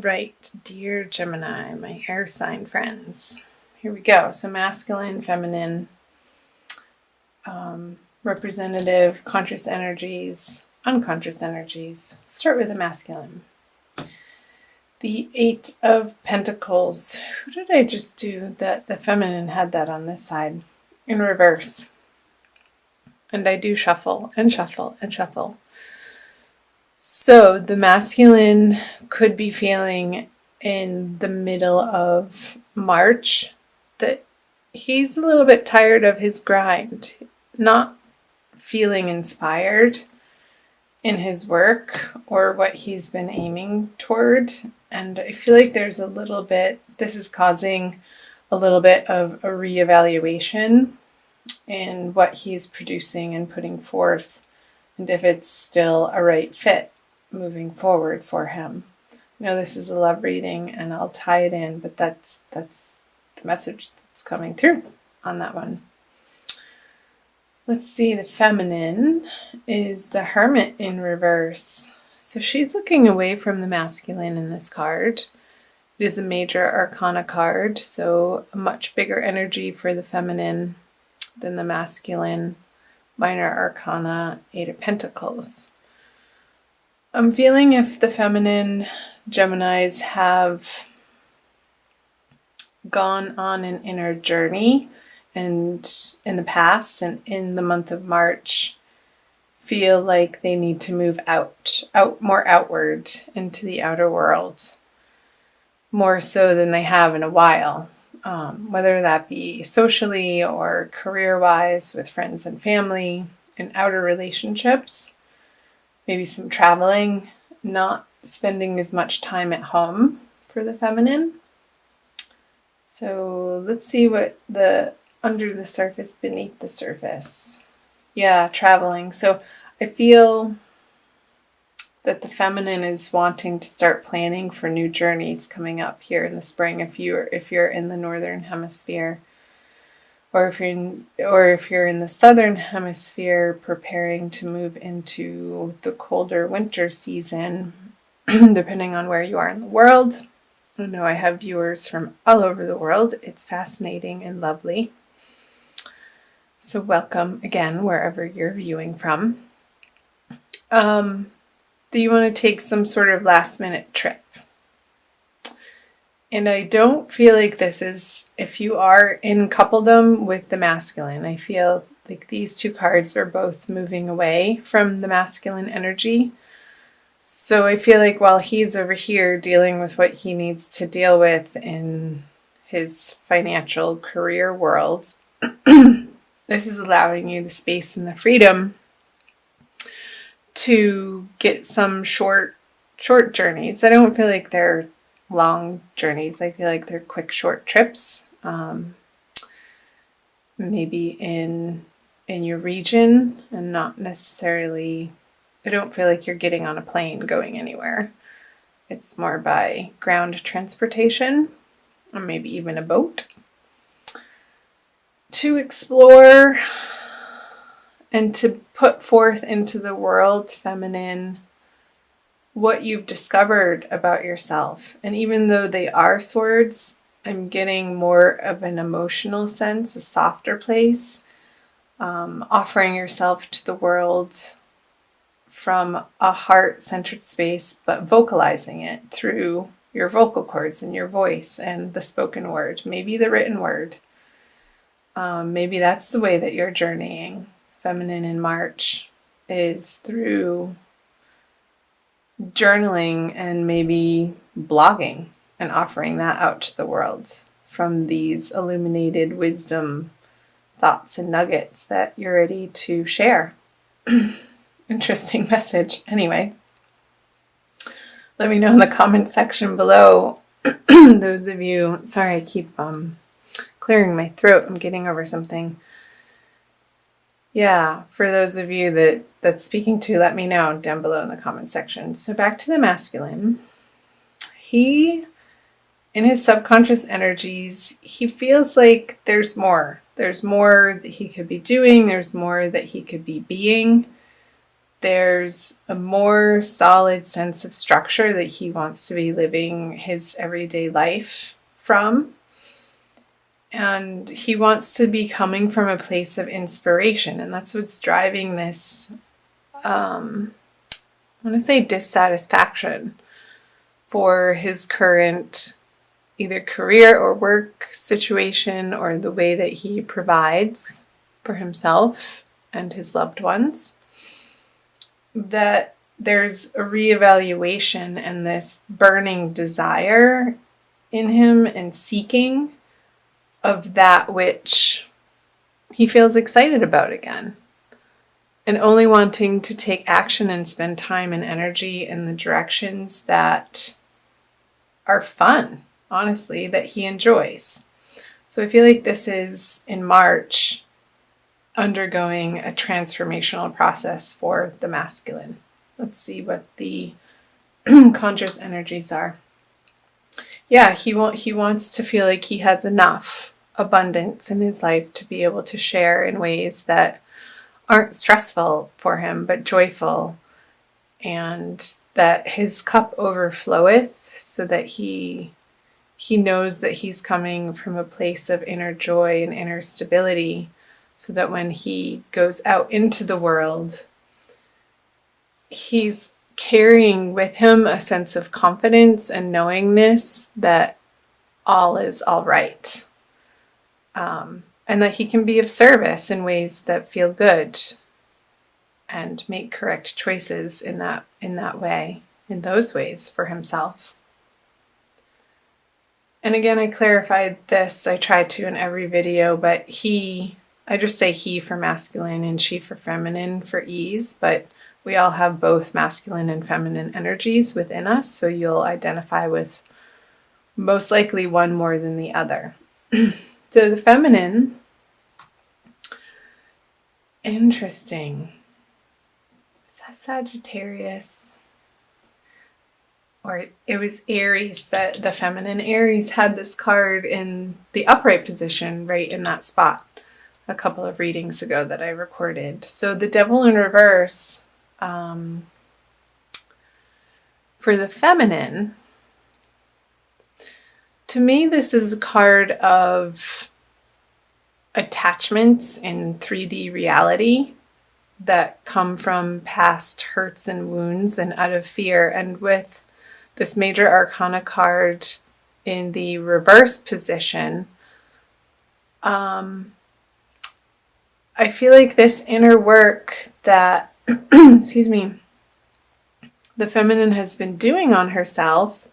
right, dear Gemini, my air sign friends. Here we go. So masculine, feminine, representative, conscious energies, unconscious energies. Start with the masculine. The Eight of Pentacles. Who did I just do that? The feminine had that on this side in reverse. And I do shuffle and shuffle and shuffle. So the masculine could be feeling in the middle of March that he's a little bit tired of his grind, not feeling inspired in his work or what he's been aiming toward. And I feel like there's a little bit, this is causing a little bit of a reevaluation in what he's producing and putting forth, and if it's still a right fit moving forward for him. I know this is a love reading and I'll tie it in, but that's the message that's coming through on that one. Let's see, the feminine is the Hermit in reverse. So she's looking away from the masculine in this card. It is a major arcana card, so a much bigger energy for the feminine than the masculine. Minor arcana, Eight of Pentacles. I'm feeling if the feminine Geminis have gone on an inner journey and in the past and in the month of March feel like they need to move out more outward into the outer world, more so than they have in a while, whether that be socially or career-wise with friends and family, in outer relationships, maybe some traveling, not spending as much time at home for the feminine. So let's see what the under the surface, beneath the surface. Yeah, traveling. So I feel that the feminine is wanting to start planning for new journeys coming up here in the spring if you're in the northern hemisphere, or if you're in the southern hemisphere preparing to move into the colder winter season, depending on where you are in the world. I know I have viewers from all over the world. It's fascinating and lovely. So welcome again, wherever you're viewing from. Do you want to take some sort of last minute trip? And I don't feel like this is, if you are in coupledom with the masculine, I feel like these two cards are both moving away from the masculine energy. So I feel like while he's over here dealing with what he needs to deal with in his financial career world, this is allowing you the space and the freedom to get some short journeys. I don't feel like they're long journeys. I feel like they're quick, short trips. Maybe in your region, and not necessarily, I don't feel like you're getting on a plane going anywhere. It's more by ground transportation, or maybe even a boat, to explore and to put forth into the world, feminine, what you've discovered about yourself. And even though they are swords, I'm getting more of an emotional sense, a softer place, offering yourself to the world from a heart-centered space, but vocalizing it through your vocal cords and your voice and the spoken word, maybe the written word. Maybe that's the way that you're journeying. Feminine in March is through journaling and maybe blogging and offering that out to the world from these illuminated wisdom thoughts and nuggets that you're ready to share. Interesting message. Anyway, let me know in the comment section below. Those of you, sorry, I keep clearing my throat. I'm getting over something. Yeah, for those of you that's speaking to, let me know down below in the comment section. So back to the masculine. He, in his subconscious energies, he feels like there's more. There's more that he could be doing. There's more that he could be being. there's a more solid sense of structure that he wants to be living his everyday life from. And he wants to be coming from a place of inspiration. And that's what's driving this, I want to say, dissatisfaction for his current either career or work situation, or the way that he provides for himself and his loved ones. That there's a reevaluation and this burning desire in him and seeking of that which he feels excited about again, and only wanting to take action and spend time and energy in the directions that are fun, honestly, that he enjoys. So I feel like this is, in March, undergoing a transformational process for the masculine. Let's see what the conscious energies are. Yeah, he wants to feel like he has enough abundance in his life to be able to share in ways that aren't stressful for him, but joyful, and that his cup overfloweth, so that he knows that he's coming from a place of inner joy and inner stability, so that when he goes out into the world, he's carrying with him a sense of confidence and knowingness that all is all right. And that he can be of service in ways that feel good and make correct choices in that way, in those ways for himself. And again, I clarified this, I try to in every video, but I just say he for masculine and she for feminine for ease, but we all have both masculine and feminine energies within us, so you'll identify with most likely one more than the other. So the feminine, interesting. Is that Sagittarius? Or it was Aries, that the feminine Aries had this card in the upright position, right in that spot, a couple of readings ago that I recorded. So the Devil in reverse, for the feminine, to me, this is a card of attachments in 3D reality that come from past hurts and wounds and out of fear. And with this Major Arcana card in the reverse position, I feel like this inner work that, excuse me, the feminine has been doing on herself,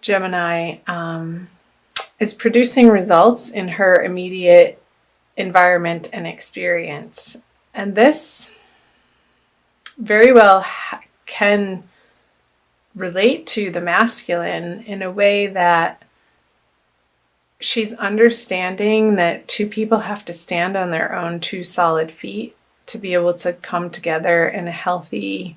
Gemini, is producing results in her immediate environment and experience. And this very well can relate to the masculine in a way that she's understanding that two people have to stand on their own two solid feet to be able to come together in a healthy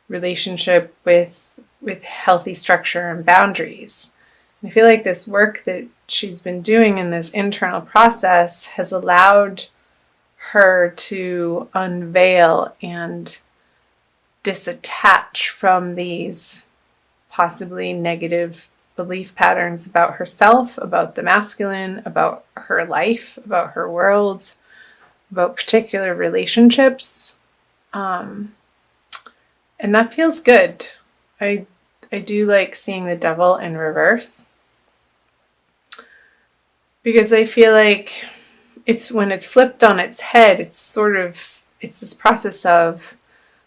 relationship with healthy structure and boundaries. And I feel like this work that she's been doing in this internal process has allowed her to unveil and disattach from these possibly negative belief patterns about herself, about the masculine, about her life, about her world, about particular relationships. And that feels good. I do like seeing the Devil in reverse, because I feel like it's when it's flipped on its head, it's this process of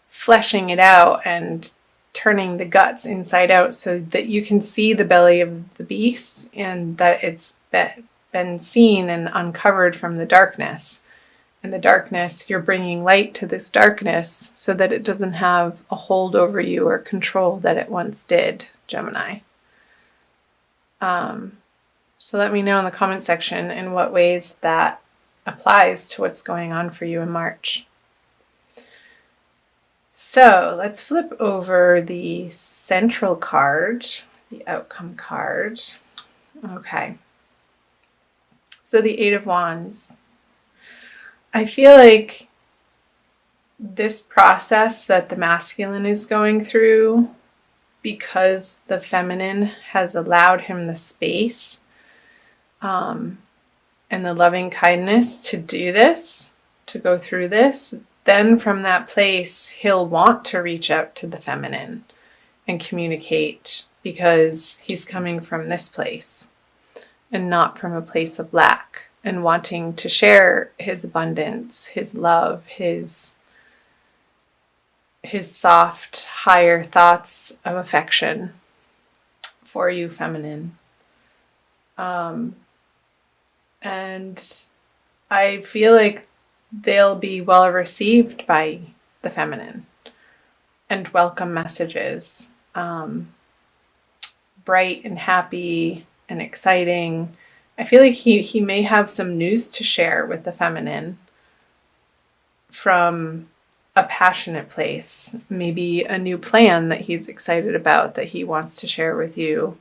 fleshing it out and turning the guts inside out so that you can see the belly of the beast and that it's been seen and uncovered from the darkness. In the darkness, you're bringing light to this darkness so that it doesn't have a hold over you or control that it once did, Gemini. So let me know in the comment section in what ways that applies to what's going on for you in March. So let's flip over the central card, the outcome card. Okay. So the Eight of Wands. I feel like this process that the masculine is going through, because the feminine has allowed him the space and the loving kindness to do this, to go through this, then from that place, he'll want to reach out to the feminine and communicate, because he's coming from this place and not from a place of lack, and wanting to share his abundance, his love, his soft, higher thoughts of affection for you, feminine. And I feel like they'll be well received by the feminine, and welcome messages, bright and happy and exciting. I feel like he may have some news to share with the feminine from a passionate place, maybe a new plan that he's excited about that he wants to share with you,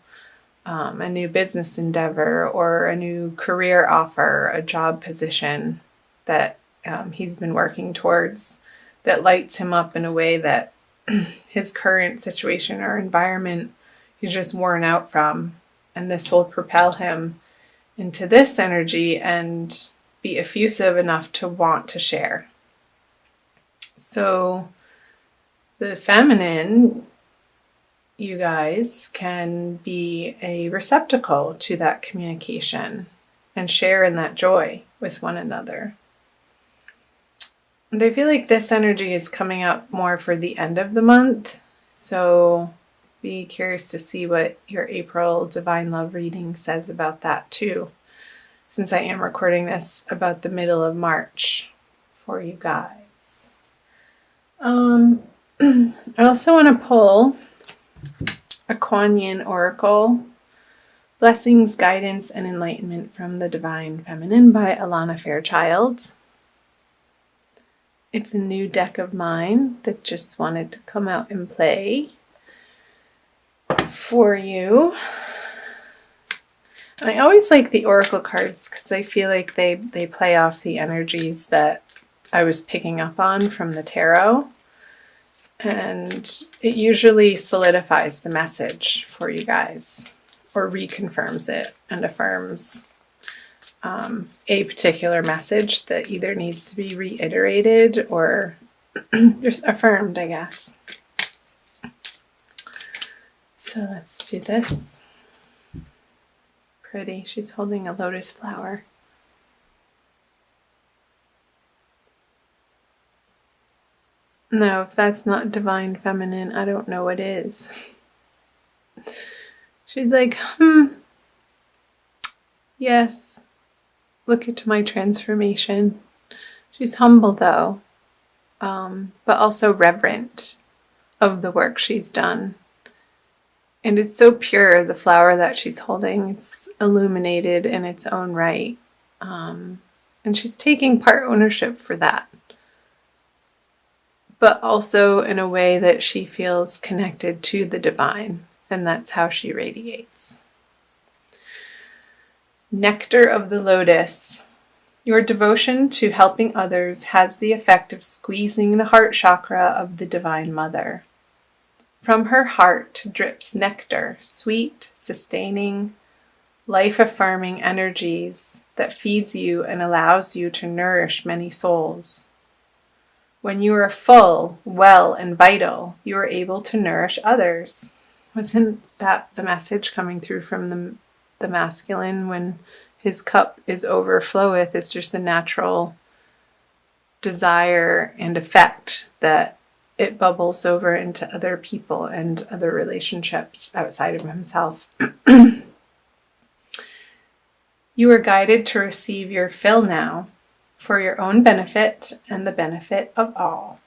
a new business endeavor or a new career offer, a job position that he's been working towards, that lights him up in a way that his current situation or environment he's just worn out from. And this will propel him into this energy and be effusive enough to want to share. So the feminine, you guys, can be a receptacle to that communication and share in that joy with one another. And I feel like this energy is coming up more for the end of the month. So be curious to see what your April Divine Love reading says about that too, since I am recording this about the middle of March for you guys. I also want to pull a Kuan Yin Oracle, Blessings, Guidance, and Enlightenment from the Divine Feminine by Alana Fairchild. It's a new deck of mine that just wanted to come out and play for you. And I always like the Oracle cards because I feel like they play off the energies that I was picking up on from the tarot. And it usually solidifies the message for you guys, or reconfirms it and affirms a particular message that either needs to be reiterated or just affirmed, I guess. So let's do this. Pretty. She's holding a lotus flower. No, if that's not divine feminine, I don't know what is. She's like, yes, look at my transformation. She's humble though, but also reverent of the work she's done. And it's so pure, the flower that she's holding. It's illuminated in its own right. And she's taking part ownership for that, but also in a way that she feels connected to the divine, and that's how she radiates. Nectar of the Lotus. Your devotion to helping others has the effect of squeezing the heart chakra of the Divine Mother. From her heart drips nectar, sweet, sustaining, life-affirming energies that feeds you and allows you to nourish many souls. When you are full, well, and vital, you are able to nourish others. Wasn't that the message coming through from the masculine? When his cup is overfloweth, it's just a natural desire and effect that it bubbles over into other people and other relationships outside of himself. You are guided to receive your fill now, for your own benefit and the benefit of all.